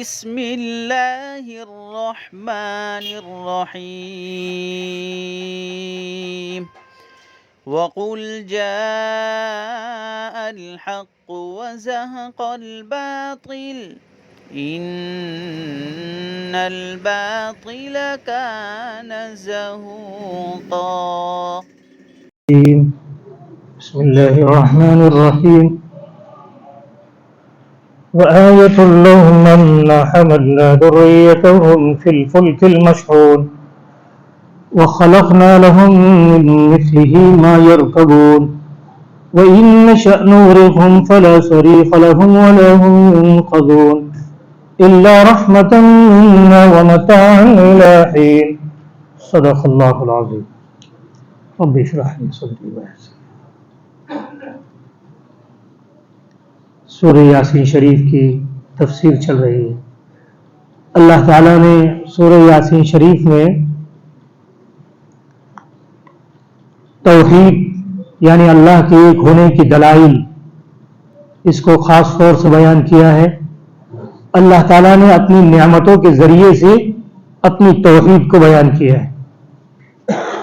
بسم اللہ الرحمن الرحیم وقل جاء الحق وزهق الباطل ان الباطل كان زهوقا. بسم الله الرحمن الرحيم وآية لهم أنا حملنا ذريتهم في الفلك المشحون وخلقنا لهم من مثله ما يركبون وإن نشأ نغرقهم فلا صريخ لهم ولا هم ينقذون إلا رحمة منا ومتاعا إلى حين. صدق الله العظيم. رب اشرح لي صدري ويسر. سورہ یاسین شریف کی تفسیر چل رہی ہے. اللہ تعالیٰ نے سورہ یاسین شریف میں توحید یعنی اللہ کے ایک ہونے کی دلائل اس کو خاص طور سے بیان کیا ہے. اللہ تعالیٰ نے اپنی نعمتوں کے ذریعے سے اپنی توحید کو بیان کیا ہے.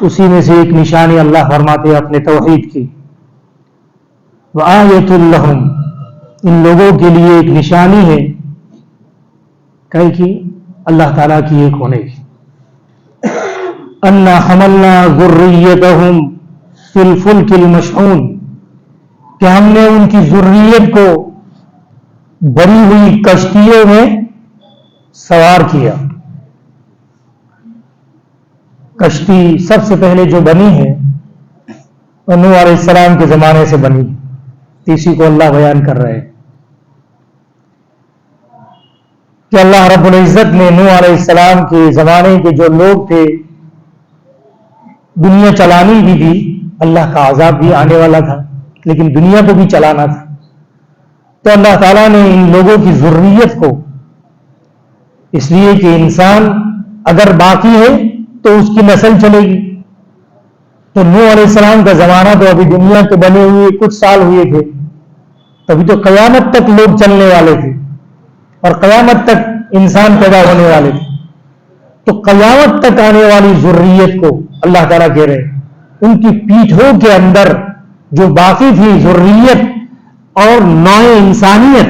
اسی میں سے ایک نشانی اللہ فرماتے ہیں اپنے توحید کی. وآیۃ لہم، ان لوگوں کے لیے ایک نشانی ہے کہ اللہ تعالیٰ کی ایک ہونے کی. انا حملنا ذریتہم فی الفلک المشحون، کہ ہم نے ان کی ذریت کو بری ہوئی کشتیوں میں سوار کیا. کشتی سب سے پہلے جو بنی ہے وہ نوح علیہ السلام کے زمانے سے بنی، اسی کو اللہ بیان کر رہے ہیں کہ اللہ رب العزت نے نوح علیہ السلام کے زمانے کے جو لوگ تھے دنیا چلانی بھی تھی، اللہ کا عذاب بھی آنے والا تھا لیکن دنیا کو بھی چلانا تھا، تو اللہ تعالیٰ نے ان لوگوں کی ذریت کو، اس لیے کہ انسان اگر باقی ہے تو اس کی نسل چلے گی. تو نوح علیہ السلام کا زمانہ تو ابھی دنیا کے بنے ہوئے کچھ سال ہوئے تھے، تبھی تو قیامت تک لوگ چلنے والے تھے اور قیامت تک انسان پیدا ہونے والے تھے. تو قیامت تک آنے والی ذریت کو اللہ تعالیٰ کہہ رہے ہیں ان کی پیٹھوں کے اندر جو باقی تھی ذریت اور نوع انسانیت،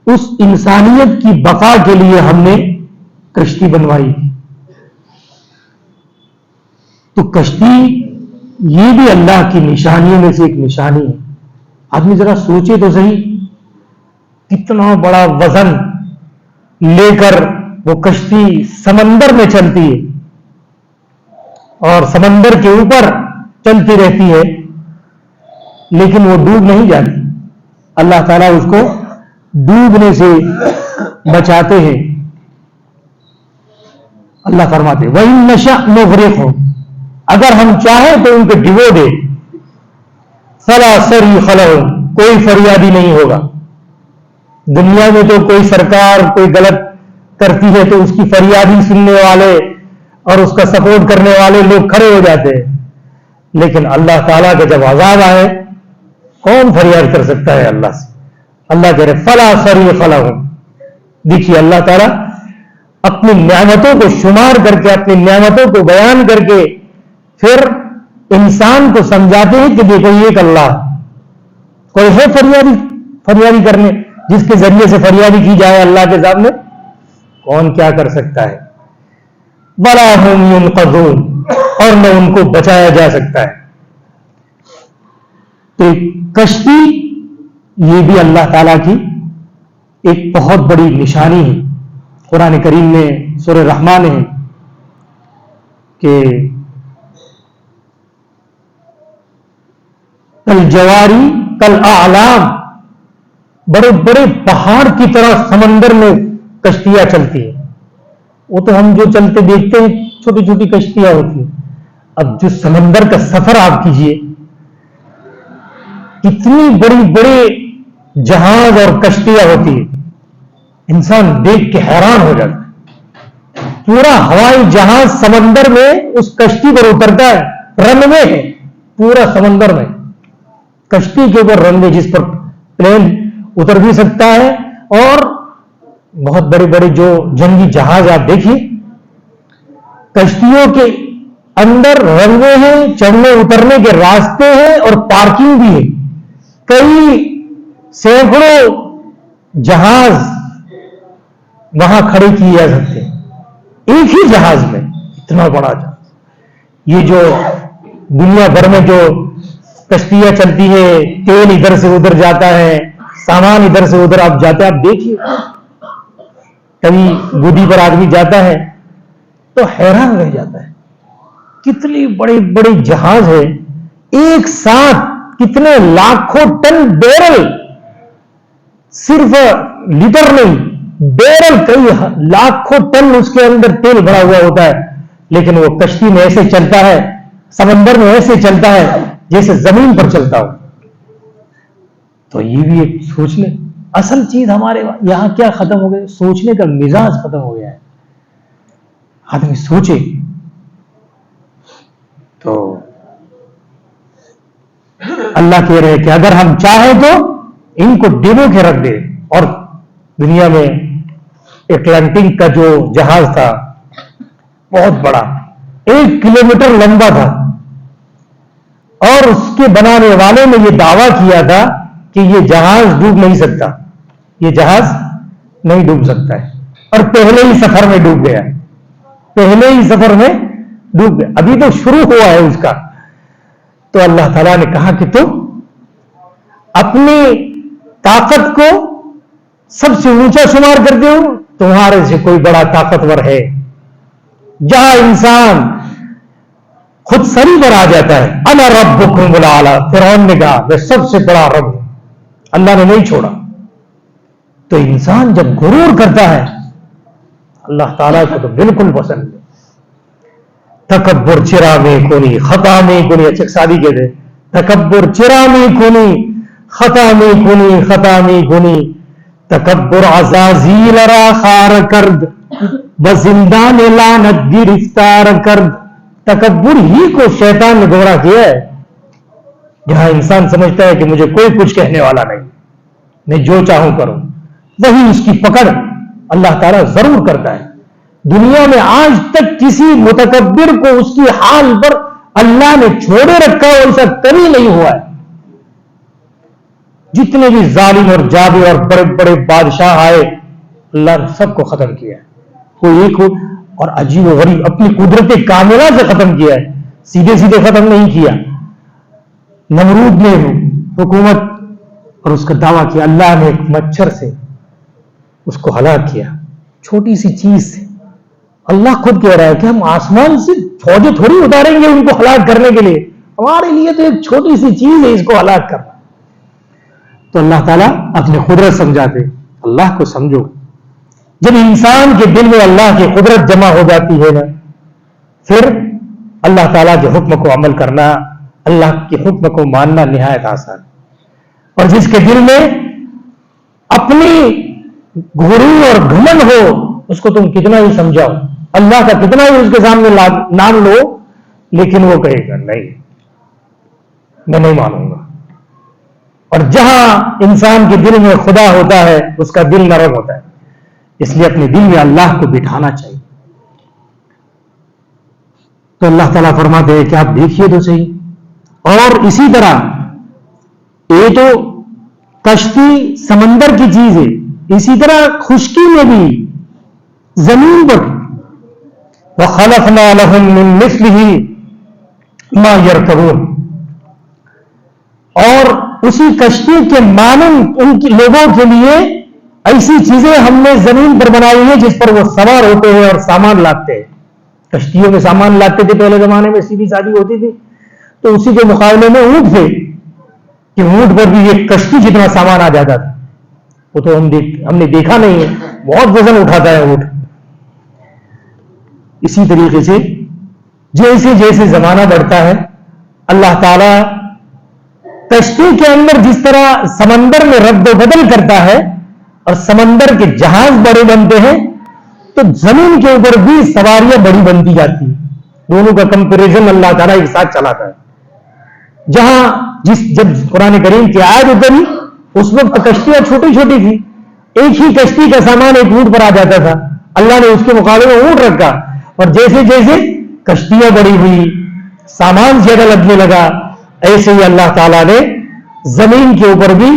اس انسانیت کی بقا کے لیے ہم نے کشتی بنوائی تھی. تو کشتی یہ بھی اللہ کی نشانیوں میں سے ایک نشانی ہے. آدمی ذرا سوچے تو صحیح، کتنا بڑا وزن لے کر وہ کشتی سمندر میں چلتی ہے اور سمندر کے اوپر چلتی رہتی ہے لیکن وہ ڈوب نہیں جاتی. اللہ تعالیٰ اس کو ڈوبنے سے بچاتے ہیں. اللہ فرماتے وَإِن نَشَأْ نُغْرِقْهُمْ، اگر ہم چاہیں تو ان کو ڈبو دے. فَلَا صَرِيخَ لَهُمْ، کوئی فریادی نہیں ہوگا. دنیا میں تو کوئی سرکار کوئی غلط کرتی ہے تو اس کی فریادی سننے والے اور اس کا سپورٹ کرنے والے لوگ کھڑے ہو جاتے ہیں، لیکن اللہ تعالیٰ کا جب عذاب آئے کون فریاد کر سکتا ہے اللہ سے؟ اللہ کہہ رہے فَلَا صَرِيخَ لَهُمْ. دیکھیے اللہ تعالیٰ اپنی نعمتوں کو شمار کر کے، اپنی نعمتوں کو بیان کر کے پھر انسان کو سمجھاتے ہیں کہ دیکھو یہ ایک اللہ، کوئی ہے فریادی کرنے جس کے ذریعے سے فریادی کی جائے اللہ کے سامنے؟ کون کیا کر سکتا ہے؟ وَلَا هُمْ يُنْقَذُونَ، اور نہ ان کو بچایا جا سکتا ہے. تو کشتی یہ بھی اللہ تعالیٰ کی ایک بہت بڑی نشانی ہے. قرآن کریم میں سورہ رحمان ہے کہ کالجواری کالاعلام، بڑے بڑے پہاڑ کی طرح سمندر میں کشتیاں چلتی ہیں. وہ تو ہم جو چلتے دیکھتے ہیں چھوٹی چھوٹی کشتیاں ہوتی ہیں، اب جو سمندر کا سفر آپ کیجئے، اتنی بڑی بڑے جہاز اور کشتیاں ہوتی ہیں، انسان دیکھ کے حیران ہو جاتا ہے. پورا ہوائی جہاز سمندر میں اس کشتی پر اترتا ہے، رن وے ہے پورا سمندر میں، کشتی کے اوپر رن وے جس پر پلین اتر بھی سکتا ہے اور بہت بڑے بڑے جو جنگی جہاز آپ دیکھیے، کشتیوں کے اندر رن وے ہیں، چڑھنے اترنے کے راستے ہیں اور پارکنگ بھی ہے. کئی سینکڑوں جہاز وہاں کھڑے کیے جا سکتے ہیں ایک ہی جہاز میں. اتنا بڑا جہاز. یہ جو دنیا بھر میں جو کشتیاں چلتی ہے، تیل ادھر سے ادھر جاتا ہے، سامان ادھر سے ادھر آپ جاتے ہیں، آپ دیکھیے کبھی گودی پر آدمی جاتا ہے تو حیران رہ جاتا ہے. کتنے بڑے بڑے جہاز ہیں، ایک ساتھ کتنے لاکھوں ٹن بیرل، صرف لیٹر نہیں، بیرل کئی لاکھوں ٹن اس کے اندر تیل بھرا ہوا ہوتا ہے، لیکن وہ کشتی میں ایسے چلتا ہے، سمندر میں ایسے چلتا ہے جیسے زمین پر چلتا ہو. تو یہ بھی ایک سوچ لیں. اصل چیز ہمارے یہاں کیا ختم ہو گیا؟ سوچنے کا مزاج ختم ہو گیا ہے. آدمی سوچے تو اللہ کہہ رہے کہ اگر ہم چاہیں تو ان کو ڈبو کے رکھ دے. اور دنیا میں اٹلانٹک کا جو جہاز تھا بہت بڑا، 1 کلومیٹر لمبا تھا، اور اس کے بنانے والے نے یہ دعویٰ کیا تھا کہ یہ جہاز ڈوب نہیں سکتا، یہ جہاز نہیں ڈوب سکتا ہے، اور پہلے ہی سفر میں ڈوب گیا. پہلے ہی سفر میں ڈوب گیا، ابھی تو شروع ہوا ہے اس کا. تو اللہ تعالیٰ نے کہا کہ تم اپنی طاقت کو سب سے اونچا شمار کرتے ہو، تمہارے سے کوئی بڑا طاقتور ہے؟ جہاں انسان خود سری پر آ جاتا ہے، انا ربکم الاعلی، فرعون نے کہا میں سب سے بڑا رب ہوں، اللہ نے نہیں چھوڑا. تو انسان جب غرور کرتا ہے اللہ تعالیٰ کو تو بالکل پسند ہے. تکبر چرا میں کونی خطا میں کونی، اچھا شادی کہتے تکبر چرا میں کونی خطا میں کونی، خطا میں کونی تکبر عزازیل را خار کرد بزندان لعنت گرفتار کرد. تکبر ہی کو شیطان نے گمراہ کیا ہے. جہاں انسان سمجھتا ہے کہ مجھے کوئی کچھ کہنے والا نہیں، میں جو چاہوں کروں، وہی اس کی پکڑ اللہ تعالیٰ ضرور کرتا ہے. دنیا میں آج تک کسی متکبر کو اس کی حال پر اللہ نے چھوڑے رکھا ہو ایسا کبھی نہیں ہوا ہے. جتنے بھی ظالم اور جابر اور بڑے بڑے بادشاہ آئے اللہ نے سب کو ختم کیا ہے. کوئی ایک ہو، اور عجیب و غریب اپنی قدرت کاملہ سے ختم کیا ہے، سیدھے سیدھے ختم نہیں کیا. نمرود نے حکومت اور اس کا دعویٰ کیا، اللہ نے ایک مچھر سے اس کو ہلاک کیا، چھوٹی سی چیز سے. اللہ خود کہہ رہا ہے کہ ہم آسمان سے فوجیں تھوڑی اتاریں گے ان کو ہلاک کرنے کے لیے، ہمارے لیے تو ایک چھوٹی سی چیز ہے اس کو ہلاک کرنا. تو اللہ تعالیٰ اپنی قدرت سمجھاتے. اللہ کو سمجھو. جب انسان کے دل میں اللہ کی قدرت جمع ہو جاتی ہے نا، پھر اللہ تعالیٰ کے حکم کو عمل کرنا، اللہ کے حکم کو ماننا نہایت آسان. اور جس کے دل میں اپنی غرور اور گھمنڈ ہو، اس کو تم کتنا ہی سمجھاؤ، اللہ کا کتنا ہی اس کے سامنے نام لو، لیکن وہ کہے گا نہیں، میں نہیں مانوں گا. اور جہاں انسان کے دل میں خدا ہوتا ہے اس کا دل نرم ہوتا ہے. اس لیے اپنے دل میں اللہ کو بٹھانا چاہیے. تو اللہ تعالیٰ فرماتے ہیں کہ آپ دیکھیے تو صحیح. اور اسی طرح یہ تو کشتی سمندر کی چیز ہے، اسی طرح خشکی میں بھی زمین پر وَخَلَقْنَا لَهُم مِّن مِّثْلِهِ مَا يَرْكَبُونَ، اور اسی کشتی کے مانند ان کے لوگوں کے لیے ایسی چیزیں ہم نے زمین پر بنائی ہیں جس پر وہ سوار ہوتے ہیں اور سامان لاتے ہیں. کشتیوں میں سامان لاتے تھے پہلے زمانے میں، سیدھی سادی ہوتی تھی، تو اسی کے مقابلے میں اونٹ تھے کہ اونٹ پر بھی ایک کشتی جتنا سامان آ جاتا تھا. وہ تو ہم نے دیکھا نہیں ہے، بہت وزن اٹھاتا ہے اونٹ. اسی طریقے سے جیسے جیسے زمانہ بڑھتا ہے اللہ تعالی کشتی کے اندر جس طرح سمندر میں رد و بدل کرتا ہے اور سمندر کے جہاز بڑے بنتے ہیں، تو زمین کے اوپر بھی سواریاں بڑی بنتی جاتی ہیں. دونوں کا کمپیریزن اللہ تعالیٰ ایک ساتھ چلاتا ہے. جہاں جب قرآن کریم کی آیت اتری اس وقت کشتیاں چھوٹی چھوٹی تھی، ایک ہی کشتی کا سامان ایک اونٹ پر آ جاتا تھا، اللہ نے اس کے مقابلے میں اونٹ رکھا، اور جیسے جیسے کشتیاں بڑی ہوئی، سامان زیادہ لگنے لگا، ایسے ہی اللہ تعالیٰ نے زمین کے اوپر بھی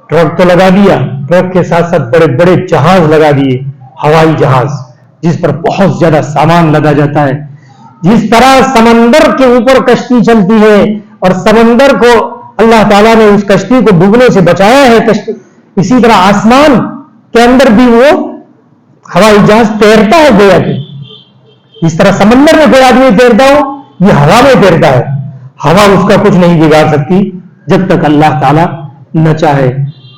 ٹرک تو لگا دیا، ٹرک کے ساتھ ساتھ بڑے بڑے جہاز لگا دیے، ہوائی جہاز جس پر بہت زیادہ سامان لدا جاتا ہے۔ جس طرح سمندر کے اوپر کشتی چلتی ہے اور سمندر کو اللہ تعالیٰ نے اس کشتی کو ڈوبنے سے بچایا ہے کشتی، اسی طرح آسمان کے اندر بھی وہ ہوائی جہاز تیرتا ہے گویا کہ اس طرح سمندر میں کوئی آدمی تیرتا ہو، یہ ہوا میں تیرتا ہے، ہوا اس کا کچھ نہیں بگاڑ سکتی جب تک اللہ تعالیٰ نہ چاہے۔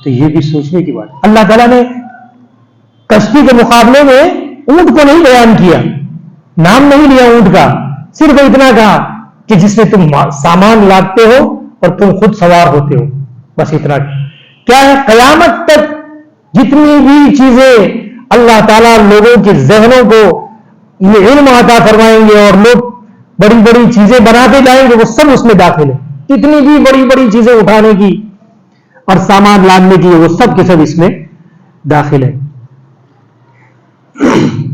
تو یہ بھی سوچنے کی بات، اللہ تعالیٰ نے کشتی کے مقابلے میں اونٹ کو نہیں بیان کیا، نام نہیں لیا اونٹ کا، صرف اتنا کہا کہ جس میں تم سامان لاتے ہو اور تم خود سوار ہوتے ہو، بس اتنا کیا ہے۔ قیامت تک جتنی بھی چیزیں اللہ تعالیٰ لوگوں کے ذہنوں کو یہ علم عطا فرمائیں گے اور لوگ بڑی بڑی چیزیں بناتے جائیں گے، وہ سب اس میں داخل ہے، کتنی بھی بڑی بڑی چیزیں اٹھانے کی اور سامان لانے کی وہ سب کے سب اس میں داخل ہے۔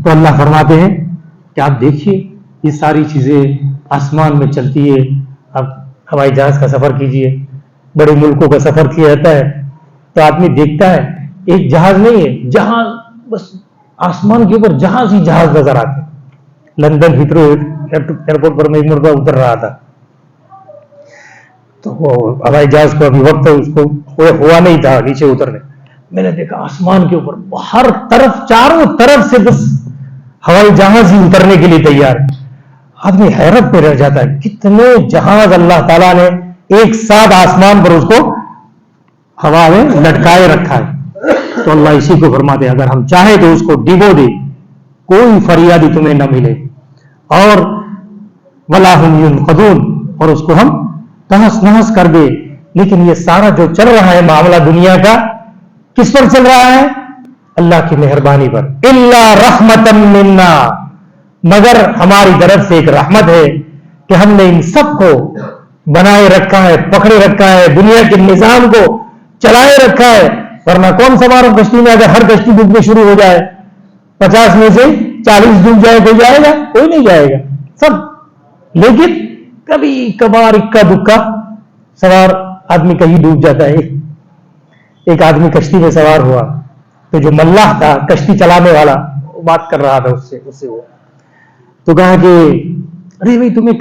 تو اللہ فرماتے ہیں کہ آپ دیکھیے یہ ساری چیزیں آسمان میں چلتی ہے، آپ ہوائی جہاز کا سفر کیجئے، بڑے ملکوں کا سفر کیا جاتا ہے تو آدمی دیکھتا ہے ایک جہاز نہیں ہے، جہاز بس آسمان کے اوپر جہاز ہی جہاز نظر آتے۔ لندن ہیترو ایئرپورٹ پر میں ایک مرتبہ اتر رہا تھا تو وہ ہوائی جہاز کو ابھی وقت اس کو ہوا نہیں تھا نیچے اترنے، میں نے دیکھا آسمان کے اوپر ہر طرف چاروں طرف سے بس ہوائی جہاز ہی اترنے کے لیے تیار، آدمی حیرت پہ رہ جاتا ہے کتنے جہاز اللہ تعالیٰ نے ایک ساتھ آسمان پر اس کو ہوا میں لٹکائے رکھا ہے۔ تو اللہ اسی کو فرماتے ہیں اگر ہم چاہیں تو اس کو ڈبو دے، کوئی فریادی تمہیں نہ ملے، اور ولا هم ينقذون، اور اس کو ہم تہس نہس کر دے۔ لیکن یہ سارا جو چل رہا ہے معاملہ دنیا کا کس پر چل رہا ہے؟ اللہ کی مہربانی پر۔ الا رحمتا منا، مگر ہماری طرف سے ایک رحمت ہے کہ ہم نے ان سب کو بنائے رکھا ہے، پکڑے رکھا ہے، دنیا کے نظام کو چلائے رکھا ہے، ورنہ کون سوار ہو کشتی میں؟ اگر ہر کشتی ڈوبنے شروع ہو جائے، 50 میں سے 40 ڈوب جائے، کوئی جائے گا؟ کوئی نہیں جائے گا سب۔ لیکن کبھی کبھار اکا دکا سوار آدمی کہیں ڈوب جاتا ہے۔ ایک آدمی کشتی میں سوار ہوا تو جو ملاح تھا کشتی چلانے والا وہ بات کر رہا تھا اس سے وہ تو کہا کہ ارے بھائی تمہیں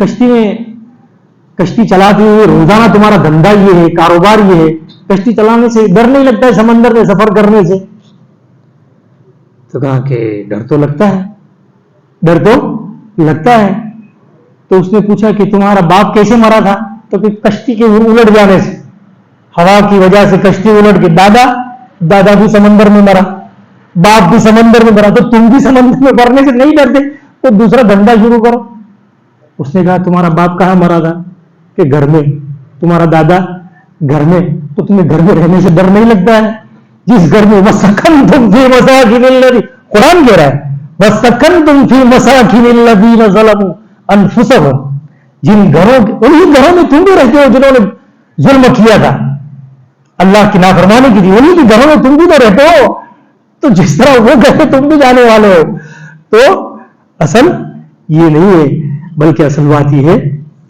کشتی چلاتے ہوئے روزانہ تمہارا دھندا یہ ہے، کاروبار یہ ہے، کشتی چلانے سے ڈر نہیں لگتا ہے سمندر میں سفر کرنے سے؟ تو کہا کہ ڈر تو لگتا ہے، ڈر تو لگتا ہے۔ تو اس نے پوچھا کہ تمہارا باپ کیسے مرا تھا؟ تو کہ کشتی کے الٹ جانے سے، ہوا کی وجہ سے کشتی الٹ کے، دادا بھی سمندر میں مرا، باپ بھی سمندر میں مرا، تو تم بھی سمندر میں مرنے سے نہیں ڈرتے تو دوسرا دھندا شروع کرو۔ اس نے کہا تمہارا باپ کہاں مرا تھا؟ کہ گھر میں۔ تمہارا دادا گھر میں، تو تمہیں گھر میں رہنے سے ڈر نہیں لگتا ہے؟ جس گھر میں وَسَكَنْتُمْ فِي مَسَاكِنِ الَّذِينَ، قرآن کہہ رہا ہے وَسَكَنْتُمْ فِي مَسَاكِنِ الَّذِينَ ظَلَمُوا أَنفُسَهُمْ، جن گھروں انہی گھروں میں تم بھی رہتے ہو جنہوں نے ظلم کیا تھا، اللہ کی نافرمانی کی تھی، انہی کے گھروں میں تم بھی تو رہتے ہو، تو جس طرح وہ کہتے تم بھی جانے والے ہو۔ تو اصل یہ نہیں ہے، بلکہ اصل بات یہ ہے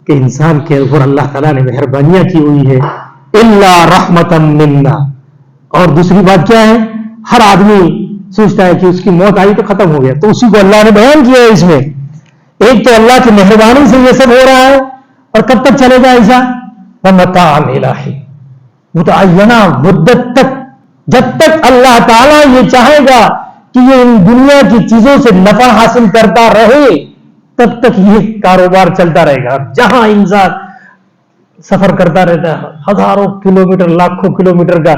کہ انسان کے اوپر اللہ تعالیٰ نے مہربانیاں کی ہوئی ہے، الا رحمتا منا۔ اور دوسری بات کیا ہے؟ ہر آدمی سوچتا ہے کہ اس کی موت آئی تو ختم ہو گیا، تو اسی کو اللہ نے بیان کیا ہے اس میں۔ ایک تو اللہ کی مہربانی سے یہ سب ہو رہا ہے، اور کب تک چلے گا ایسا؟ ومتاع الہی، متعینہ مدت تک، جب تک اللہ تعالیٰ یہ چاہے گا کہ یہ ان دنیا کی چیزوں سے نفع حاصل کرتا رہے تب تک یہ کاروبار چلتا رہے گا۔ جہاں انسان سفر کرتا رہتا ہے ہزاروں کلومیٹر، لاکھوں کلومیٹر کا،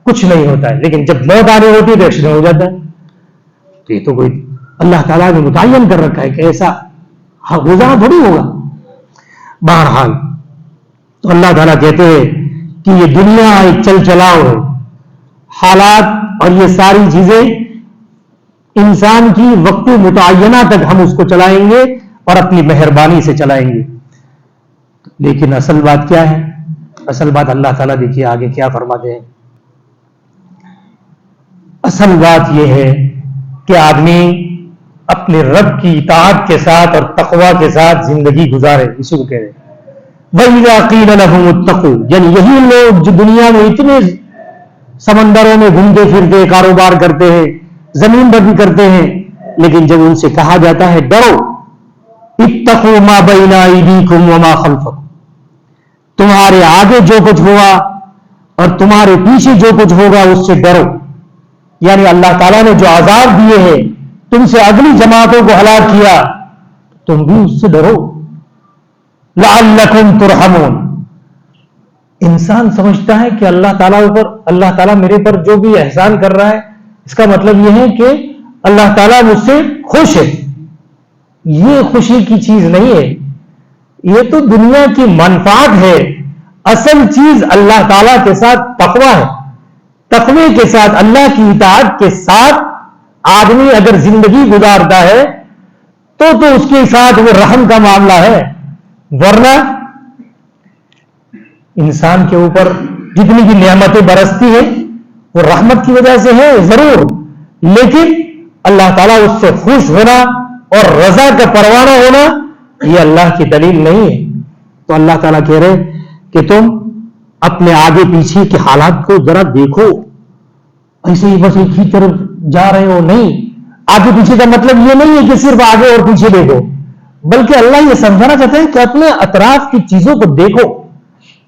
کچھ نہیں ہوتا ہے، لیکن جب موت آنی ہوتی ہے تو ایکسیڈنٹ ہو جاتا ہے۔ تو یہ تو کوئی اللہ تعالیٰ نے متعین کر رکھا ہے کہ ایسا روزانہ تھوڑی ہوگا۔ بہرحال تو اللہ تعالیٰ کہتے ہیں کہ یہ دنیا ایک چل چلاؤ ہے، حالات اور یہ ساری چیزیں انسان کی وقت متعینہ تک ہم اس کو چلائیں گے اور اپنی مہربانی سے چلائیں گے۔ لیکن اصل بات کیا ہے؟ اصل بات اللہ تعالیٰ دیکھیے آگے کیا فرماتے ہیں۔ اصل بات یہ ہے کہ آدمی اپنے رب کی اطاعت کے ساتھ اور تقوی کے ساتھ زندگی گزارے. اسی کو کہہ رہے ہیں وَإِذَا قِيلَ لَهُمُ اتَّقُوا، یعنی یہی لوگ جو دنیا میں اتنے سمندروں میں گھومتے پھرتے کاروبار کرتے ہیں، زمین پر بھی کرتے ہیں، لیکن جب ان سے کہا جاتا ہے ڈرو، اتقوا ما بین ایدیکم وما خلفکم، تمہارے آگے جو کچھ ہوا اور تمہارے پیچھے جو کچھ ہوگا اس سے ڈرو. یعنی اللہ تعالیٰ نے جو عذاب دیے ہیں، تم سے اگلی جماعتوں کو ہلاک کیا، تم بھی اس سے ڈرو. لعلکم ترحمون. انسان سمجھتا ہے کہ اللہ تعالیٰ میرے پر جو بھی احسان کر رہا ہے، اس کا مطلب یہ ہے کہ اللہ تعالیٰ مجھ سے خوش ہے. یہ خوشی کی چیز نہیں ہے، یہ تو دنیا کی منفعت ہے. اصل چیز اللہ تعالیٰ کے ساتھ تقوی ہے. تقوی کے ساتھ، اللہ کی اطاعت کے ساتھ آدمی اگر زندگی گزارتا ہے تو اس کے ساتھ وہ رحم کا معاملہ ہے. ورنہ انسان کے اوپر جتنی بھی نعمتیں برستی ہیں وہ رحمت کی وجہ سے ہے ضرور، لیکن اللہ تعالیٰ اس سے خوش ہونا اور رضا کا پروانہ ہونا یہ اللہ کی دلیل نہیں ہے. تو اللہ تعالیٰ کہہ رہے کہ تم اپنے آگے پیچھے کے حالات کو ذرا دیکھو، ایسے ہی بس ایک ہی طرف جا رہے ہو نہیں. آگے پیچھے کا مطلب یہ نہیں ہے کہ صرف آگے اور پیچھے دیکھو، بلکہ اللہ یہ سمجھانا چاہتے ہیں کہ اپنے اطراف کی چیزوں کو دیکھو.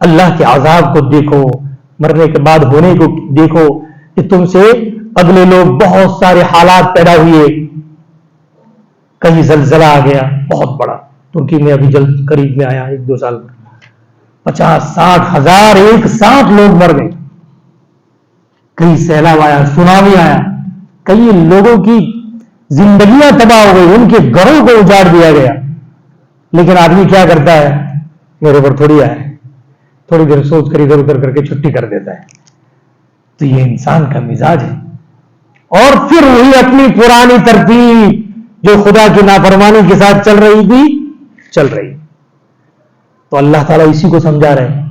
اللہ کے عذاب کو دیکھو، مرنے کے بعد ہونے کو دیکھو کہ تم سے اگلے لوگ بہت سارے حالات پیدا ہوئے. کہیں زلزلہ آ گیا بہت بڑا، ترکی میں ابھی جلد قریب میں آیا 1-2 سال میں، 50-60 ہزار ایک ساتھ لوگ مر گئے. کہیں سیلاب آیا، سونامی آیا، کئی لوگوں کی زندگیاں تباہ ہو گئی، ان کے گھروں کو اجاڑ دیا گیا. لیکن آدمی کیا کرتا ہے، میرے پر تھوڑی آیا، تھوڑی دیر سوچ کر ادھر ادھر کر کے چھٹی کر دیتا ہے. تو یہ انسان کا مزاج ہے. اور پھر وہی اپنی پرانی ترتیب جو خدا کی نافرمانی کے ساتھ چل رہی تھی چل رہی. تو اللہ تعالیٰ اسی کو سمجھا رہے ہیں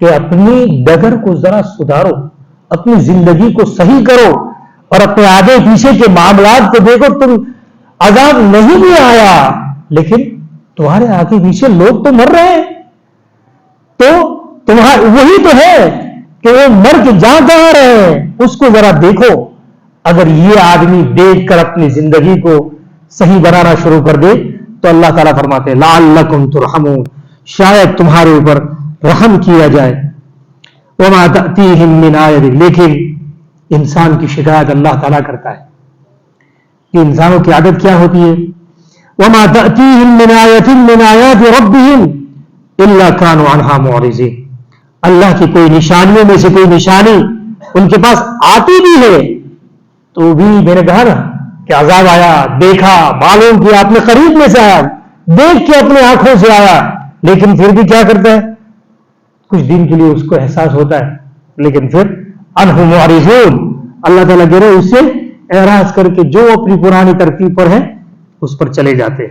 کہ اپنی ڈگر کو ذرا سدھارو، اپنی زندگی کو صحیح کرو اور اپنے آگے پیچھے کے معاملات کو دیکھو. تم عذاب نہیں بھی آیا لیکن تمہارے آگے پیچھے لوگ تو مر رہے ہیں، تو وہی تو ہے کہ وہ مر کے جا کہاں رہے ہیں، اس کو ذرا دیکھو. اگر یہ آدمی دیکھ کر اپنی زندگی کو صحیح بنانا شروع کر دے تو اللہ تعالیٰ فرماتے ہیں لعلکم ترحمون، شاید تمہارے اوپر رحم کیا جائے. وما تأتیہم من آیت، لیکن انسان کی شکایت اللہ تعالیٰ کرتا ہے کہ انسانوں کی عادت کیا ہوتی ہے، وما تأتیہم من آیت من آیات ربہم الا کانوا عنہا معرضین. اللہ کی کوئی نشانیوں میں سے کوئی نشانی ان کے پاس آتی بھی ہے تو بھی، میں نے کہا نا کہ عذاب آیا، دیکھا، معلوم کیا، اپنے قریب میں سے آیا، دیکھ کے اپنے آنکھوں سے آیا، لیکن پھر بھی کیا کرتا ہے، کچھ دن کے لیے اس کو احساس ہوتا ہے لیکن پھر عنہ معرضون. اللہ تعالیٰ کہہ رہے اس سے اعراض کر کے جو اپنی پرانی ترتیب پر ہے اس پر چلے جاتے.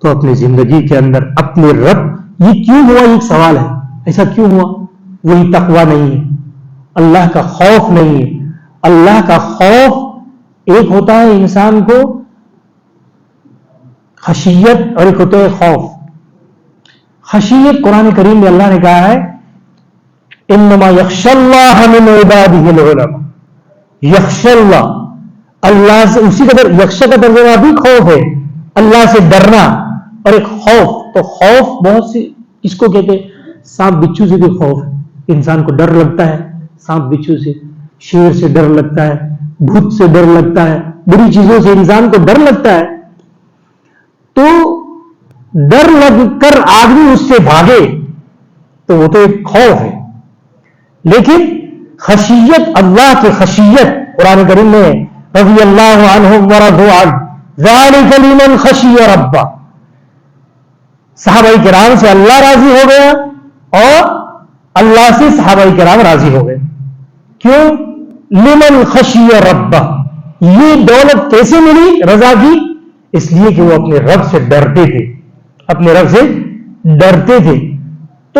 تو اپنی زندگی کے اندر اپنے رب، یہ کیوں ہوا، ایک سوال ہے، ایسا کیوں ہوا؟ وہی تقوی نہیں ہے، اللہ کا خوف نہیں ہے. اللہ کا خوف ایک ہوتا ہے انسان کو خشیت اور ایک ہوتا ہے خوف. خشیت قرآن کریم میں اللہ نے کہا ہے انما یخشی اللہ من عبادہ العلماء. یخشی اللہ، اللہ سے، اسی قدر یخشی کا ترجمہ بھی خوف ہے، اللہ سے ڈرنا. اور ایک خوف، تو خوف بہت سی، اس کو کہتے ہیں سانپ بچھو سے بھی خوف ہے. انسان کو ڈر لگتا ہے سانپ بچھو سے، شیر سے ڈر لگتا ہے، بھوت سے ڈر لگتا ہے، بری چیزوں سے انسان کو ڈر لگتا ہے. تو ڈر لگ کر آدمی اس سے بھاگے تو وہ تو ایک خوف ہے. لیکن خشیت، اللہ کی خشیت، قرآن کریم میں رضی اللہ عنہم ورضوا عنہ ذالک لمن خشی ربہ. صحابہ کرام سے اللہ راضی ہو گیا اور اللہ سے صحابہ کرام راضی ہو گئے. کیوں؟ لمن خشی ربہ. یہ دولت کیسے ملی رضا کی؟ اس لیے کہ وہ اپنے رب سے ڈرتے تھے، اپنے رب سے ڈرتے تھے. تو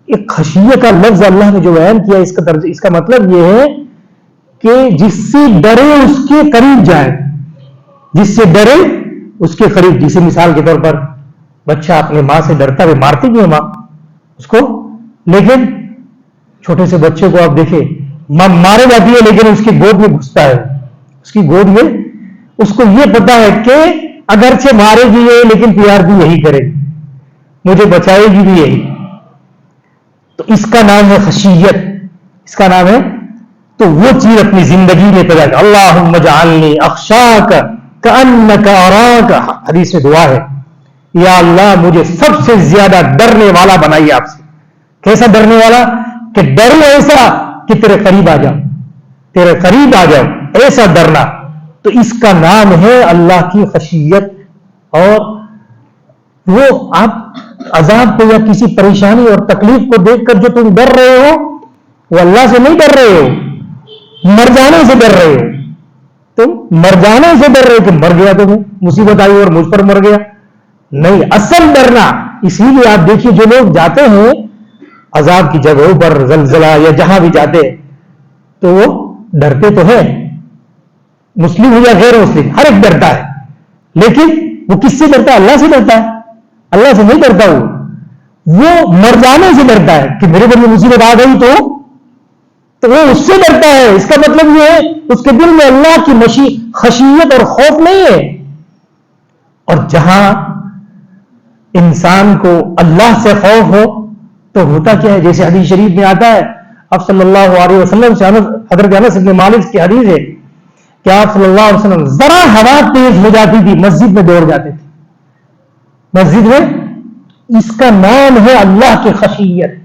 ایک خشیہ کا لفظ اللہ نے جو بیان کیا، اس کا مطلب یہ ہے کہ جس سے ڈرے اس کے قریب جائے، جس سے ڈرے اس کے قریب. جیسے مثال کے طور پر بچہ اپنے ماں سے ڈرتا ہے، مارتی بھی ہے ماں اس کو، لیکن چھوٹے سے بچے کو آپ دیکھیں ماں مارے جاتی ہے لیکن اس کی گود میں گھستا ہے، اس کی گود میں، اس کو یہ پتا ہے کہ اگرچہ مارے گی یہ لیکن پیار بھی یہی کرے گی، مجھے بچائے گی بھی یہی. تو اس کا نام ہے خشیت، اس کا نام ہے. تو وہ چیز اپنی زندگی میں پیدا کر. اللہم اجعلنی اخشاک کأنک اراک، حدیث میں دعا ہے، یا اللہ مجھے سب سے زیادہ ڈرنے والا بنائیے آپ سے. کیسا ڈرنے والا؟ کہ ڈرو ایسا کہ تیرے قریب آ جاؤ، تیرے قریب آ جاؤ، ایسا ڈرنا. تو اس کا نام ہے اللہ کی خشیت. اور وہ آپ عذاب کو یا کسی پریشانی اور تکلیف کو دیکھ کر جو تم ڈر رہے ہو وہ اللہ سے نہیں ڈر رہے ہو، مر جانے سے ڈر رہے ہو. تم مر جانے سے ڈر رہے ہو کہ مر گیا تمہیں مصیبت آئی اور مجھ پر مر گیا. نہیں، اصل ڈرنا. اسی لیے آپ دیکھیے جو لوگ جاتے ہیں عذاب کی جگہوں پر، زلزلہ یا جہاں بھی جاتے تو وہ ڈرتے تو ہیں، مسلم ہو یا غیر مسلم ہر ایک ڈرتا ہے، لیکن وہ کس سے ڈرتا ہے؟ اللہ سے ڈرتا ہے. اللہ سے نہیں ڈرتا، وہ مر جانے سے ڈرتا ہے کہ میرے پر مصیبت آ گئی تو وہ اس سے ڈرتا ہے. اس کا مطلب یہ ہے اس کے دل میں اللہ کی خشیت اور خوف نہیں ہے. اور جہاں انسان کو اللہ سے خوف ہو تو ہوتا کیا ہے؟ جیسے حدیث شریف میں آتا ہے، آپ صلی اللہ علیہ وسلم سے حضرت انس بن مالک کی حدیث ہے کہ آپ صلی اللہ علیہ وسلم ذرا ہوا تیز ہو جاتی تھی مسجد میں دوڑ جاتے تھے، مسجد میں. اس کا نام ہے اللہ کی خشیت.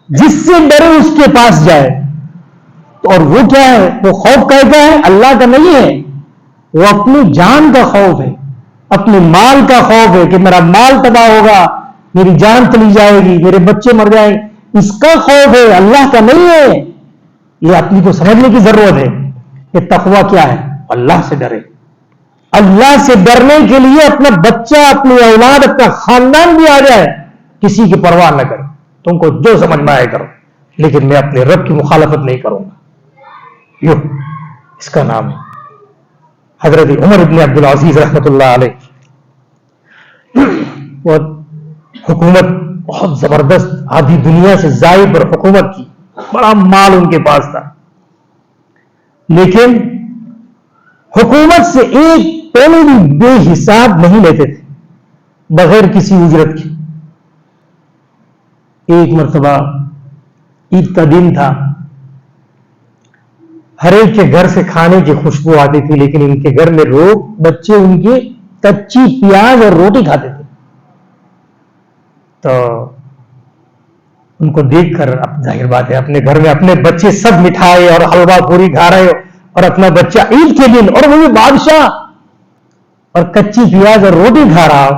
جس سے ڈرے اس کے پاس جائے. اور وہ کیا ہے؟ وہ خوف کیسا ہے؟ اللہ کا نہیں ہے، وہ اپنی جان کا خوف ہے، اپنے مال کا خوف ہے کہ میرا مال تباہ ہوگا، میری جان چلی جائے گی، میرے بچے مر جائیں گے. اس کا خوف ہے، اللہ کا نہیں ہے. یہ اپنی کو سمجھنے کی ضرورت ہے کہ تقویٰ کیا ہے. اللہ سے ڈرے. اللہ سے ڈرنے کے لیے اپنا بچہ، اپنی اولاد، اپنا خاندان بھی آ جائے، کسی کی پرواہ نہ کرو، تم کو جو سمجھ میں آئے کرو، لیکن میں اپنے رب کی مخالفت نہیں کروں گا. یوں اس کا نام ہے. حضرت عمر بن عبد العزیز رحمۃ اللہ علیہ، وہ حکومت بہت زبردست، آدھی دنیا سے زائد پر حکومت کی، بڑا مال ان کے پاس تھا، لیکن حکومت سے ایک پہلے بھی بے حساب نہیں لیتے تھے بغیر کسی اجرت کی. ایک مرتبہ عید کا دن تھا، ہر ایک کے گھر سے کھانے کی خوشبو آتی تھی، لیکن ان کے گھر میں بچے ان کی کچی پیاز اور روٹی کھاتے تھے. تو ان کو دیکھ کر اب ظاہر بات ہے اپنے گھر میں اپنے بچے سب مٹھائی اور حلوہ پوری کھا رہے ہو اور اپنا بچہ عید کے دن اور وہ بادشاہ اور کچی پیاز اور روٹی کھا رہا ہو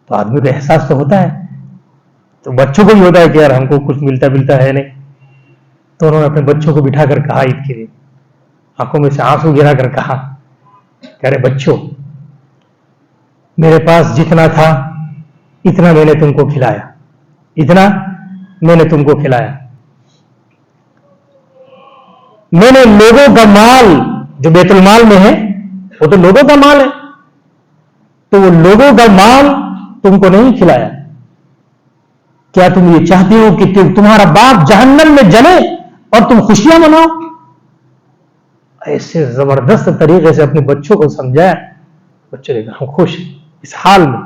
تو آدمی کو احساس تو ہوتا ہے. تو بچوں کو بھی ہوتا ہے کہ یار ہم کو کچھ ملتا ہے نہیں. تو انہوں نے اپنے بچوں کو بٹھا کر کہا عید کے دن، آنکھوں میں سے آنسو گرا کر کہا کہ ارے بچوں، میرے پاس جتنا تھا اتنا میں نے تم کو کھلایا، اتنا میں نے تم کو کھلایا. میں نے لوگوں کا مال جو بیت المال میں ہے وہ تو لوگوں کا مال ہے، تو وہ لوگوں کا مال تم کو نہیں کھلایا. کیا تم یہ چاہتے ہو کہ تمہارا باپ جہنم میں جلے اور تم خوشیاں مناؤ؟ ایسے زبردست طریقے سے اپنے بچوں کو سمجھایا. بچے نے کہا ہم خوش ہیں اس حال میں،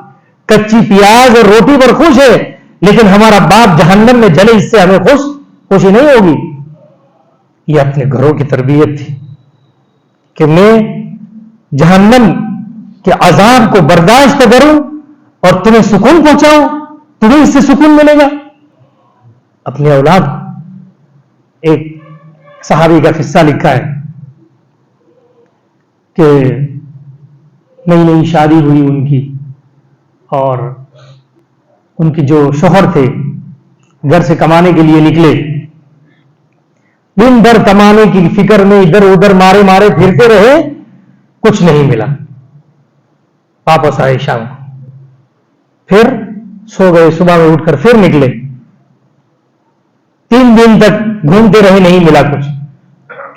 کچی پیاز اور روٹی پر خوش ہے، لیکن ہمارا باپ جہنم میں جلے اس سے ہمیں خوشی نہیں ہوگی. یہ اپنے گھروں کی تربیت تھی کہ میں جہنم کے عذاب کو برداشت کروں اور تمہیں سکون پہنچاؤں، تمہیں اس سے سکون ملے گا. اپنے اولاد، ایک صحابی کا قصہ لکھا ہے کہ نئی نئی شادی ہوئی ان کی، اور ان کے جو شوہر تھے گھر سے کمانے کے لیے نکلے، دن بھر کمانے کی فکر میں ادھر ادھر مارے مارے پھرتے رہے، کچھ نہیں ملا. واپس آئے شام کو، پھر سو گئے، صبح میں اٹھ کر پھر نکلے، 3 دن تک گھومتے رہے، نہیں ملا کچھ.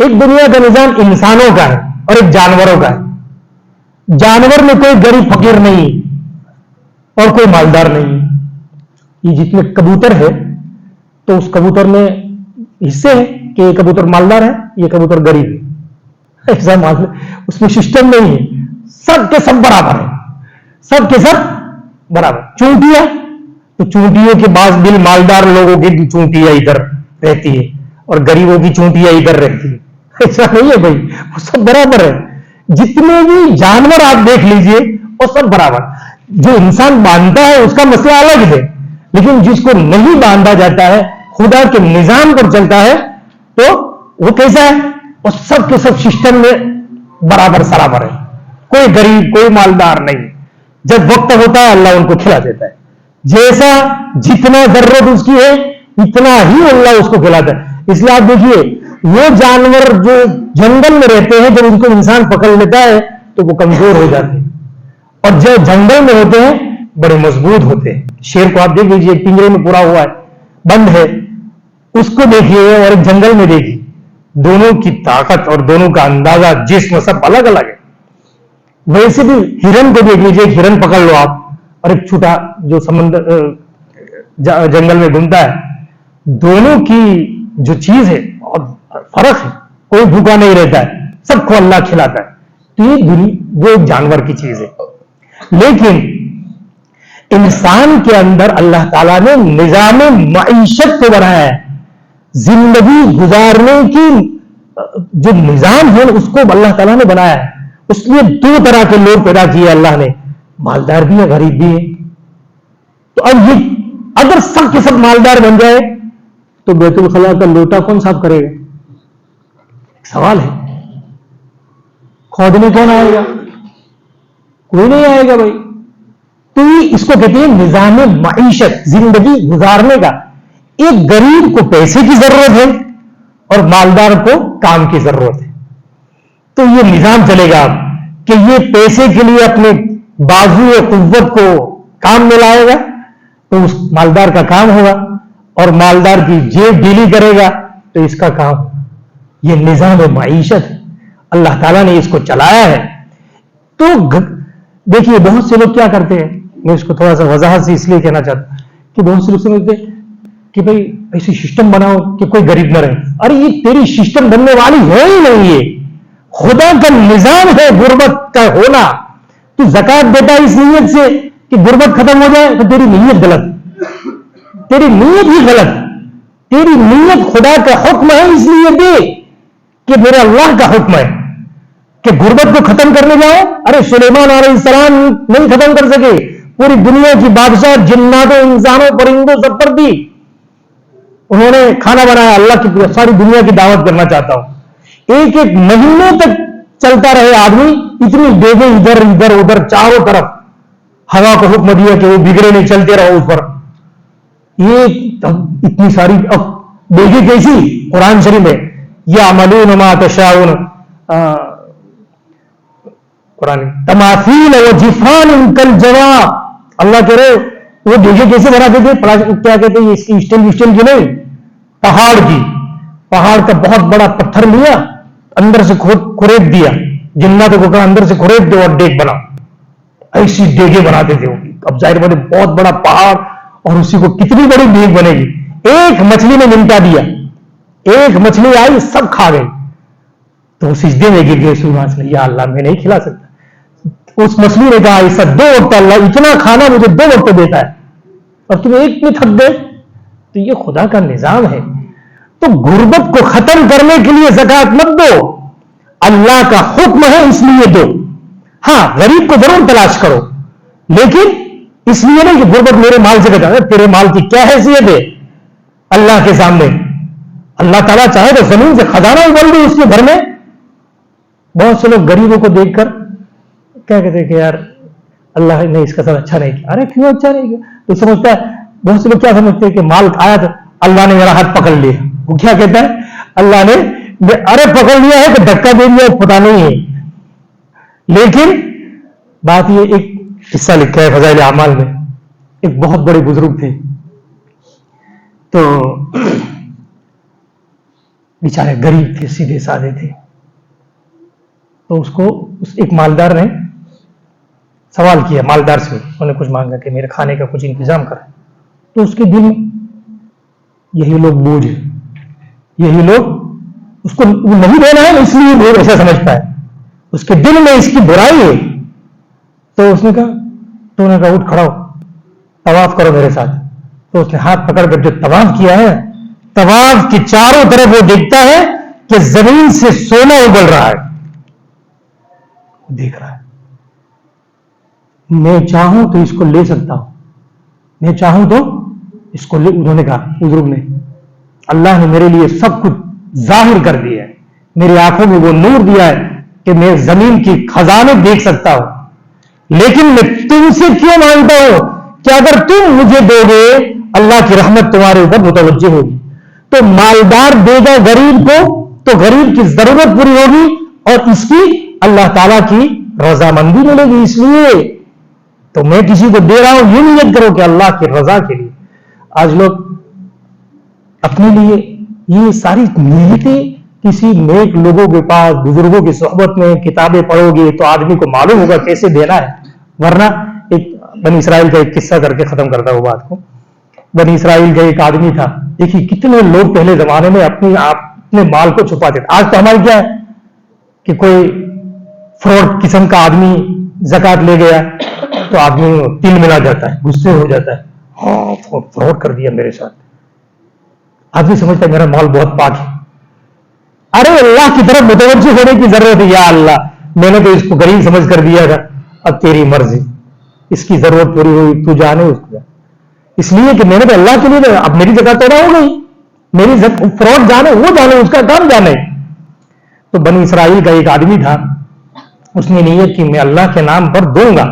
ایک دنیا کا نظام انسانوں کا ہے اور ایک جانوروں کا ہے. جانور میں کوئی غریب فقیر نہیں اور کوئی مالدار نہیں. یہ جتنے کبوتر ہے تو اس کبوتر میں حصے ہیں کہ یہ کبوتر مالدار ہے, یہ کبوتر غریب ہے. ایسا اس میں سسٹم نہیں ہے. سب کے سب برابر ہے, سب کے سب برابر. چونٹیاں تو چونٹیوں کے بعض دل مالدار لوگوں کی چونٹیاں ادھر رہتی ہے اور غریبوں کی چونٹیاں ادھر رہتی ہے. ایسا نہیں ہے بھائی, وہ سب برابر ہے. جتنے بھی جانور آپ دیکھ لیجئے وہ سب برابر. جو انسان باندھتا ہے اس کا مسئلہ الگ ہے, لیکن جس کو نہیں باندھا جاتا ہے, خدا کے نظام پر چلتا ہے, تو وہ کیسا ہے؟ وہ سب کے سب سسٹم میں برابر سرابر ہے. کوئی غریب کوئی مالدار نہیں. جب وقت ہوتا ہے اللہ ان کو کھلا دیتا ہے. جیسا جتنا ضرورت اس کی ہے اتنا ہی اللہ اس کو کھلاتا ہے. اس لیے آپ دیکھیے وہ جانور جو جنگل میں رہتے ہیں جب ان کو انسان پکڑ لیتا ہے تو وہ کمزور ہو جاتے ہیں, اور جو جنگل میں ہوتے ہیں بڑے مضبوط ہوتے ہیں. شیر کو آپ دیکھ لیجیے, ایک پنجرے میں پورا ہوا ہے, بند ہے, اس کو دیکھیے اور ایک جنگل میں دیکھیے, دونوں کی طاقت اور دونوں کا اندازہ جسم سب الگ الگ ہے. ویسے بھی ہرن کو دیکھ لیجیے, ایک ہرن پکڑ لو آپ اور ایک چھوٹا جو سمندر جنگل میں گھومتا ہے, دونوں کی جو چیز ہے بہت فرق ہے. کوئی بھوکا نہیں رہتا ہے, سب کو اللہ کھلاتا ہے. تو یہ وہ ایک جانور کی چیز ہے. لیکن انسان کے اندر اللہ تعالیٰ نے نظام معیشت کو بنایا ہے. زندگی گزارنے کی جو نظام ہے اس کو اللہ تعالیٰ نے بنایا ہے. اس لیے دو طرح کے لوگ پیدا کیے اللہ نے, مالدار بھی ہے غریب بھی ہے. تو اب یہ اگر سب کے سب مالدار بن جائے تو بیت الخلا کا لوٹا کون صاف کرے گا؟ سوال ہے. کھودنے کون آئے گا؟ کوئی نہیں آئے گا بھائی. تو اس کو کہتے ہیں نظام معیشت, زندگی گزارنے کا. ایک غریب کو پیسے کی ضرورت ہے اور مالدار کو کام کی ضرورت ہے. تو یہ نظام چلے گا اب کہ یہ پیسے کے لیے اپنے بازو قوت کو کام میں لائے گا تو اس مالدار کا کام ہوگا, اور مالدار کی جیب ڈھیلی کرے گا تو اس کا کام ہوگا. یہ نظام معیشت ہے, اللہ تعالیٰ نے اس کو چلایا ہے. تو دیکھیے بہت سے لوگ کیا کرتے ہیں, میں اس کو تھوڑا سا وضاحت سے اس لیے کہنا چاہتا ہوں کہ بہت سے لوگ سمجھتے ہیں کہ بھائی ایسی سسٹم بناؤ کہ کوئی غریب نہ رہے. ارے یہ تیری سسٹم بننے والی ہے ہی نہیں. ہے خدا کا نظام ہے غربت کا ہونا. تو زکات دیتا ہے اس نیت سے کہ غربت ختم ہو جائے, تو تیری نیت غلط, تیری نیت ہی غلط. تیری نیت خدا کا حکم ہے اس لیے دے کہ میرا اللہ کا حکم ہے کہ غربت کو ختم کرنے جاؤ. ارے سلیمان علیہ السلام نہیں ختم کر سکے, پوری دنیا کی بادشاہ جناتوں انسانوں پرندوں سب پر دی. انہوں نے کھانا بنایا. اللہ کی ساری دنیا کی دعوت کرنا چاہتا ہوں. ایک ایک مہینے تک چلتا رہے آدمی, اتنی دیگیں ادھر ادھر ادھر چاروں طرف. ہوا کو حکم دیا کہ وہ بگڑے نہیں, چلتے رہو اس پر. یہ اتنی ساری دیگیں کیسی قرآن شریف میں یعملون ما تشاؤون, قرآن تماثیل و جفان کالجواب. اللہ کہہ رہے وہ دیگیں کیسے بناتے تھے؟ کیا کہتے ہیں اس کی اسٹیل کی نہیں, پہاڑ کی. پہاڑ کا بہت بڑا پتھر لیا, اندر سے کھریت دیا, جناتوں کو کہا اندر سے کھریت دو اور ڈیگ بنا. ایسی ڈیگیں بناتے تھے. اب ظاہر بات بہت بڑا پہاڑ اور اسی کو کتنی بڑی ڈیگ بنے گی. ایک مچھلی نے نمٹا دیا, ایک مچھلی آئی سب کھا گئی. تو وہ سجدے میں گر گئے, یا اللہ میں نہیں کھلا سکتا. اس مچھلی نے کہا ایسا 2 وقت اللہ اتنا کھانا مجھے 2 وقت دیتا ہے اور تم ایک میں تھک گئے. تو یہ خدا کا نظام ہے. تو غربت کو ختم کرنے کے لیے زکات مت دو, اللہ کا حکم ہے اس لیے دو. ہاں غریب کو ضرور تلاش کرو, لیکن اس لیے نہیں کہ غربت میرے مال سے کٹا. تیرے مال کی کیا حیثیت ہے اللہ کے سامنے؟ اللہ تعالیٰ چاہے تو زمین سے خزانہ ابل دے اس کے گھر میں. بہت سے لوگ غریبوں کو دیکھ کر کیا کہتے ہیں کہ یار اللہ نے اس کا سب اچھا نہیں کیا. ارے کیوں اچھا نہیں کیا؟ تو سمجھتا ہے, بہت سے لوگ کیا سمجھتے ہیں کہ مال آیا تو اللہ نے میرا ہاتھ پکڑ لیا. وہ کیا کہتا ہے اللہ نے ارے پکڑ لیا ہے کہ دھکا دے دیا پتا نہیں ہے. لیکن بات یہ, ایک قصہ لکھا ہے فضائل اعمال میں. ایک بہت بڑے بزرگ تھے, تو بیچارے غریب تھے، سیدھے سادے تھے. تو اس کو ایک مالدار نے سوال کیا، مالدار سے انہوں نے کچھ مانگا کہ میرے کھانے کا کچھ انتظام کر. تو اس کے دل میں یہی لوگ بوجھ ہیں، یہی لوگ اس کو وہ نہیں دینا ہے، اس لیے لوگ ایسا سمجھتا ہے، اس کے دل میں اس کی برائی ہے. تو اس نے کہا، تو انہوں نے کہا اٹھ کھڑا ہو، طواف کرو میرے ساتھ. تو اس نے ہاتھ پکڑ کر جو طواف کیا ہے، طواف کے چاروں طرف وہ دیکھتا ہے کہ زمین سے سونا اگل رہا ہے، دیکھ رہا ہے. میں چاہوں تو اس کو لے سکتا ہوں، میں چاہوں تو اس کو لے. انہوں نے کہا، بزرگ نے، اللہ نے میرے لیے سب کچھ ظاہر کر دیا ہے، میری آنکھوں میں وہ نور دیا ہے کہ میں زمین کی خزانے دیکھ سکتا ہوں، لیکن میں تم سے کیوں مانگتا ہوں کہ اگر تم مجھے دو گے اللہ کی رحمت تمہارے اوپر متوجہ ہوگی. تو مالدار دے گا غریب کو تو غریب کی ضرورت پوری ہوگی اور اس کی اللہ تعالیٰ کی رضامندی ملے گی. اس لیے تو میں کسی کو دے رہا ہوں، یہ نیت کرو کہ اللہ کی رضا کے لیے. آج لوگ اپنے لیے یہ ساری نیتیں کسی نیک لوگوں کے پاس، بزرگوں کی صحبت میں کتابیں پڑھو گے تو آدمی کو معلوم ہوگا کیسے دینا ہے. ورنہ ایک بنی اسرائیل کا ایک قصہ کر کے ختم کرتا ہوں بات کو. بنی اسرائیل کا ایک آدمی تھا. دیکھیے کتنے لوگ پہلے زمانے میں اپنے مال کو چھپاتے تھے. آج تو ہمارے کیا ہے کہ کوئی فراڈ قسم کا آدمی زکات لے گیا تو آدمی تل ملا جاتا ہے، غصے ہو جاتا ہے، ہاں فراڈ کر دیا میرے ساتھ. آدمی سمجھتا ہے میرا مال بہت پاک ہے. ارے اللہ کی طرف متوجہ ہونے کی ضرورت ہے. یا اللہ، میں نے تو اس کو غریب سمجھ کر دیا تھا، اب تیری مرضی، اس کی ضرورت پوری ہوئی، تو جانے اس کو. اس لیے کہ میں نے تو اللہ کے لیے دیا، اب میری زکات پیدا ہو گئی، میری فراڈ جانے وہ جانے، اس کا کام جانے. تو بنی اسرائیل کا ایک آدمی تھا، اس نے نیت کی میں اللہ کے نام پر دوں گا،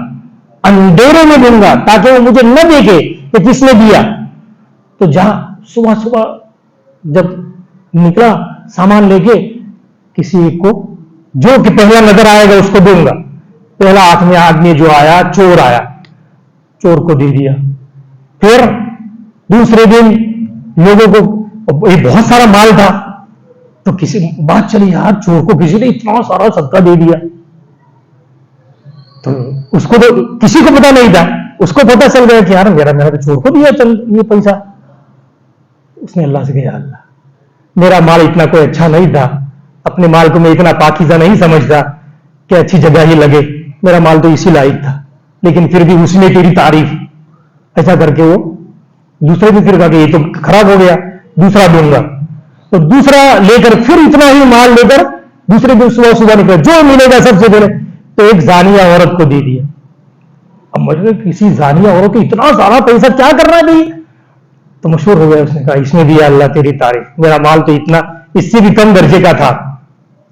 اندھیرے میں دوں گا تاکہ وہ مجھے نہ دیکھے کہ کس نے دیا. تو جہاں صبح صبح جب نکلا سامان لے کے، کسی کو جو کہ پہلا نظر آئے گا اس کو دوں گا. پہلا ہاتھ میں آدمی جو آیا، چور آیا، چور کو دے دیا. پھر دوسرے دن لوگوں کو بہت سارا مال تھا تو کسی بات چلی، یار چور کو کسی نے اتنا سارا صدقہ دے دیا. تو اس کو تو کسی کو پتا نہیں تھا، اس کو پتا چل گیا کہ یار میرا تو چور کو دیا چل یہ پیسہ. اس نے اللہ سے کہا، اللہ میرا مال اتنا کوئی اچھا نہیں تھا، اپنے مال کو میں اتنا پاکیزہ نہیں سمجھتا کہ اچھی جگہ ہی لگے، میرا مال تو اسی لائق تھا، لیکن پھر بھی اس نے تیری تعریف. ایسا کر کے وہ دوسرے بھی پھر کہا کہ یہ تو خراب ہو گیا، دوسرا دوں گا. تو دوسرا لے کر پھر اتنا ہی مال لے کر دوسرے دن صبح نکلا، جو ملے گا سب سے پہلے. تو ایک زانیہ عورت کو دے دیا. اب مجھے کسی زانیہ عورت کو اتنا سارا پیسہ کیا کرنا ہے؟ تو مشہور ہو گیا. اس نے کہا اس نے دیا اللہ تیری تعریف، میرا مال تو اتنا اس سے بھی کم درجے کا تھا.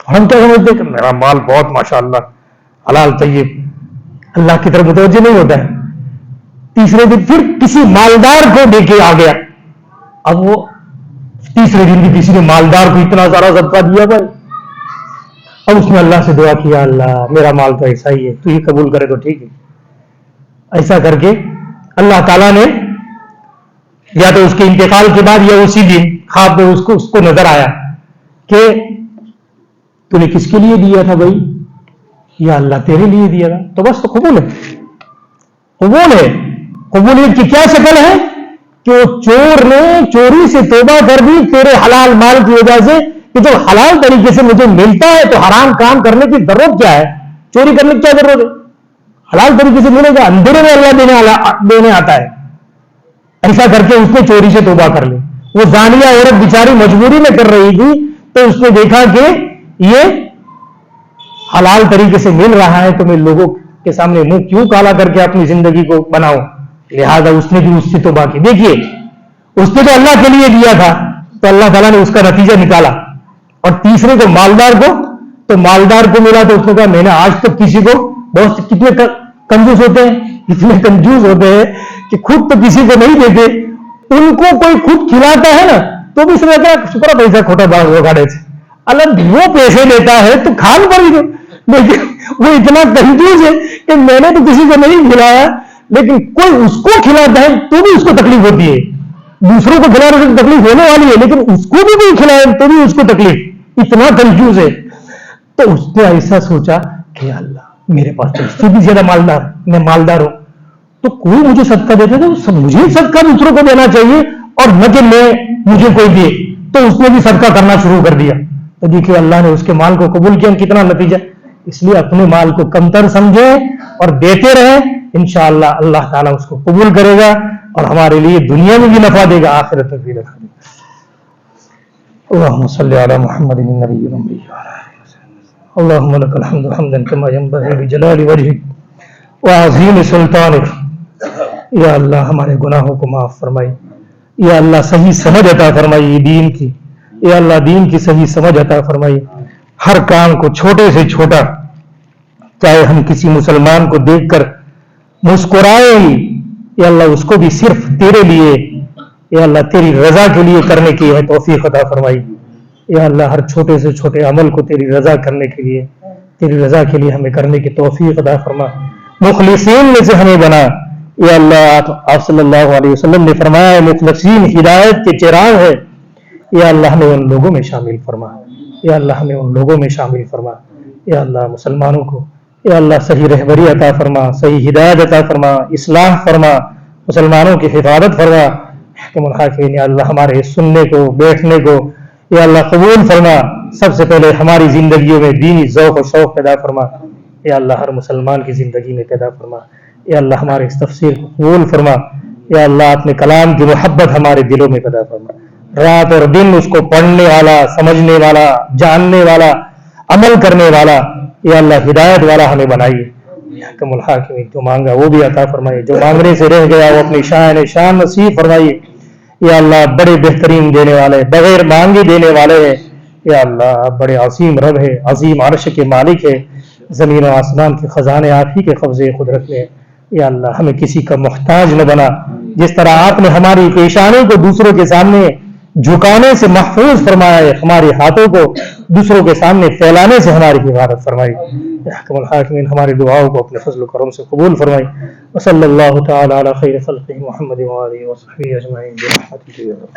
ہم کیا سمجھتے کہ میرا مال بہت ماشاءاللہ حلال طیب، اللہ کی طرف متوجہ نہیں ہوتا ہے. تیسرے دن پھر کسی مالدار کو دے کے آ گیا. اب وہ تیسرے دن بھی کسی نے مالدار کو اتنا سارا صدقہ دیا بھائی. اب اس نے اللہ سے دعا کیا، اللہ میرا مال تو ایسا ہی ہے، تو یہ قبول کرے تو ٹھیک ہے. ایسا کر کے اللہ تعالیٰ نے یا تو اس کے انتقال کے بعد یا اسی دن خواب میں اس کو نظر آیا کہ تو نے کس کے لیے دیا تھا بھائی؟ یا اللہ تیرے لیے دیا تھا. تو بس تو قبول ہے. قبول ہے. قبولیت کی کیا شکل ہے کہ وہ چور نے چوری سے توبہ کر دی تیرے حلال مال کی وجہ سے کہ جو حلال طریقے سے مجھے ملتا ہے تو حرام کام کرنے کی ضرورت کیا ہے؟ چوری کرنے کی کیا ضرورت ہے؟ حلال طریقے سے ملے گا، اندھیرے میں اللہ دینے آتا ہے. ایسا کر کے اس نے چوری سے توبہ کر لی. وہ زانیہ عورت بیچاری مجبوری میں کر رہی تھی تو اس نے دیکھا کہ یہ حلال طریقے سے مل رہا ہے تو میں لوگوں کے سامنے منہ کیوں کالا کر کے اپنی زندگی کو بناؤں. لہذا اس نے بھی اس سے توبہ کی. دیکھیے اس نے تو اللہ کے لیے دیا تھا تو اللہ تعالیٰ نے اس کا نتیجہ نکالا. اور تیسرے کو مالدار کو ملا تو اس نے کہا میں نے آج تک کسی کو، بہت کتنے کنجوس ہوتے ہیں، اتنے کنجوس ہوتے ہیں کہ خود تو کسی کو نہیں دیتے، ان کو کوئی خود کھلاتا ہے نا تو بھی سمجھتا ہے شکر پیسہ کھوٹا باغ وہ گاڑے سے، اللہ وہ پیسے لیتا ہے تو کھان پر ہی. لیکن وہ اتنا کنجوس ہے کہ میں نے تو کسی کو نہیں کھلایا لیکن کوئی اس کو کھلاتا ہے تو بھی اس کو تکلیف ہوتی ہے. دوسروں کو کھلانے سے تکلیف ہونے والی ہے، لیکن اس کو بھی نہیں کھلائے تو بھی اس کو تکلیف، اتنا کنفیوز ہے. تو اس نے ایسا سوچا کہ اللہ میرے پاس تو اس سے بھی زیادہ مالدار، میں مالدار ہوں، تو کوئی مجھے صدقہ دیتا تو مجھے صدقہ دوسروں کو دینا چاہیے اور نہ کہ مجھے کوئی دے. تو اس نے بھی صدقہ کرنا شروع کر دیا. تو دیکھیے اللہ نے اس کے مال کو قبول کیا، کتنا نتیجہ. اس لیے اپنے مال کو کمتر سمجھے اور دیتے رہیں، انشاءاللہ اللہ تعالیٰ اس کو قبول کرے گا اور ہمارے لیے دنیا میں بھی نفع دے گا، آخرت میں بھی نفع دے گا. اللهم صل على محمد النبي الأمي اللهم لك الحمد حمدا كما ينبغي لجلال وجهك وعظیم سلطانک. یا اللہ ہمارے گناہوں کو معاف فرمائی، یا اللہ صحیح سمجھ عطا فرمائی دین کی، یا اللہ دین کی صحیح سمجھ عطا فرمائی. ہر کام کو چھوٹے سے چھوٹا، چاہے ہم کسی مسلمان کو دیکھ کر مسکرائیں، یا اللہ اس کو بھی صرف تیرے لیے، یا اللہ تیری رضا کے لیے کرنے کی ہمیں توفیق عطا فرمائی. یا اللہ ہر چھوٹے سے چھوٹے عمل کو تیری رضا کرنے کے لیے، تیری رضا کے لیے ہمیں کرنے کی توفیق عطا فرما، مخلصین میں سے ہمیں بنا. یا اللہ آپ صلی اللہ علیہ وسلم نے فرمایا مخلصین ہدایت کے چراغ ہے. یا اللہ ہمیں ان لوگوں میں شامل فرما، یا اللہ ہمیں ان لوگوں میں شامل فرما. یا اللہ مسلمانوں کو یا اللہ صحیح رہبری عطا فرما، صحیح ہدایت عطا فرما، اصلاح فرما، مسلمانوں کی حفاظت فرما. حکم الحاکمین یا اللہ ہمارے سننے کو بیٹھنے کو یا اللہ قبول فرما. سب سے پہلے ہماری زندگیوں میں دینی ذوق و شوق پیدا فرما. یا اللہ ہر مسلمان کی زندگی میں پیدا فرما. یا اللہ ہمارے اس تفسیر کو قبول فرما. یا اللہ اپنے کلام کی محبت ہمارے دلوں میں پیدا فرما. رات اور دن اس کو پڑھنے والا، سمجھنے والا، جاننے والا، عمل کرنے والا یا اللہ ہدایت والا ہمیں بنائیے. حکم الحاکمین جو مانگا وہ بھی عطا فرمائیے، جو مانگنے سے رہ گیا وہ اپنی شان نصیب فرمائیے. یا اللہ بڑے بہترین دینے والے، بغیر مانگے دینے والے ہیں. یا اللہ آپ بڑے عظیم رب ہے، عظیم عرش کے مالک ہے، زمین و آسمان کے خزانے آپ ہی کے قبضے قدرت میں ہے. یا اللہ ہمیں کسی کا محتاج نہ بنا. جس طرح آپ نے ہماری پیشانی کو دوسروں کے سامنے جھکانے سے محفوظ فرمایا ہے، ہمارے ہاتھوں کو دوسروں کے سامنے پھیلانے سے ہماری حفاظت فرمائی. حکم الحاکمین ہماری دعاؤں کو اپنے فضل و کرم سے قبول فرمائی. وصلی اللہ تعالی علی خیر خلقہ محمد وآلہ وصحبہ اجمعین برحمتہ یا رب.